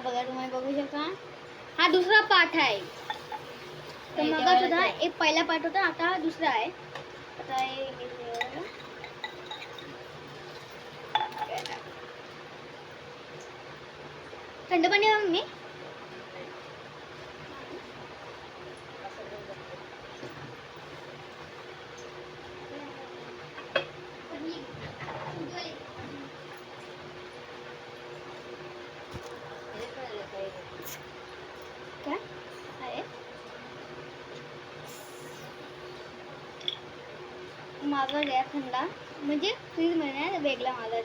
बघा तुम्ही बघू शकता हा दुसरा पार्ट आहे. तर मग सुद्धा एक पहिला पार्ट होता, आता दुसरा आहे. आता थंड पाणी मी काय आहे माझा गॅस थंडा म्हणजे फ्रीज मध्ये वेगळा माझा.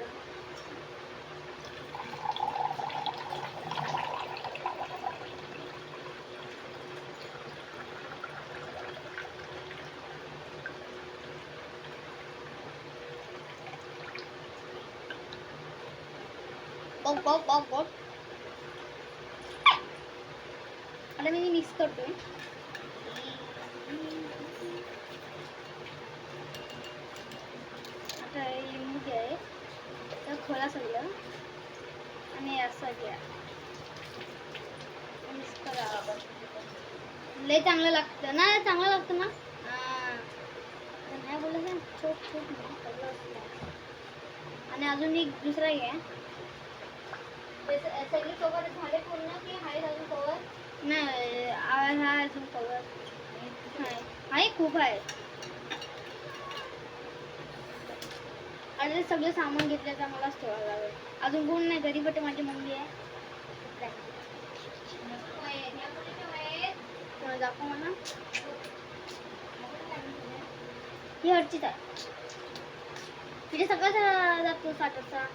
बघ आता मी मिक्स करतोय. आता लिंबू घ्याय तर खोला सगळं आणि असं घ्या मिक्स करा. लय चांगलं लागतं ना, चांगलं लागतं ना. नाही बोलायचं छोट सगळं असतं. आणि अजून एक दुसरा घ्या. सगळे कवर झाले पूर्ण की आहे अजून कवर? नाही हा अजून कवर आहे खूप आहे. आणि सगळं सामान घेतल्याचा मलाच ठेवावं लागेल. अजून कोण नाही घरी, बट माझी मम्मी आहे. दाखव मला. ही हरचीच आहे. तिथे सगळं जातो साठचा.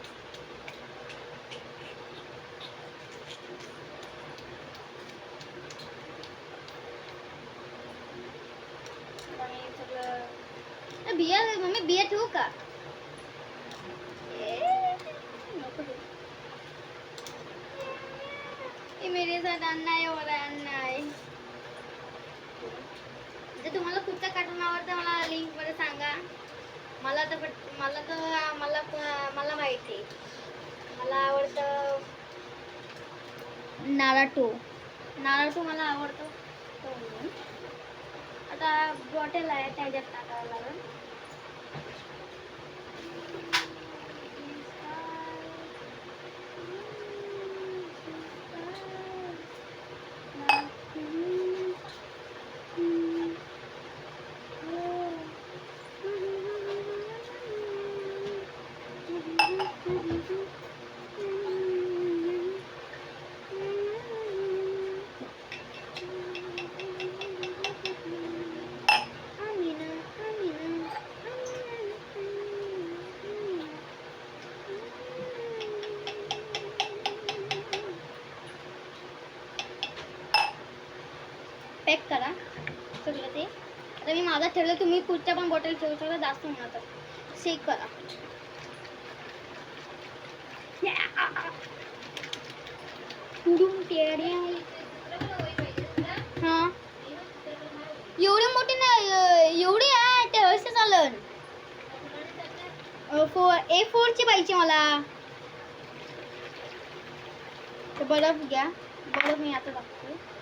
सगळं बिया मम्मी बिया ठेवू का? मेरे साथ अन्ना आहे और अन्ना आहे. जर तुम्हाला कुठचं कार्टून आवडतं मला लिंक मध्ये सांगा. मला माहिती मला आवडतं नारुतो मला आवडतो. आता बॉटल आहे त्याच्यात टाकावं लागेल. पॅक करा सगळं ते. आता मी माझा ठेवलं, तुम्ही कुठच्या पण बॉटल ठेवू शकता. जास्त होणार तर शेक करा. हां एवढी मोठी नाही, एवढी आहे ते हर्ष चालन. A4 ची पाहिजे मला. तर बर्फ घ्या. बर्फ मी आता टाकतो.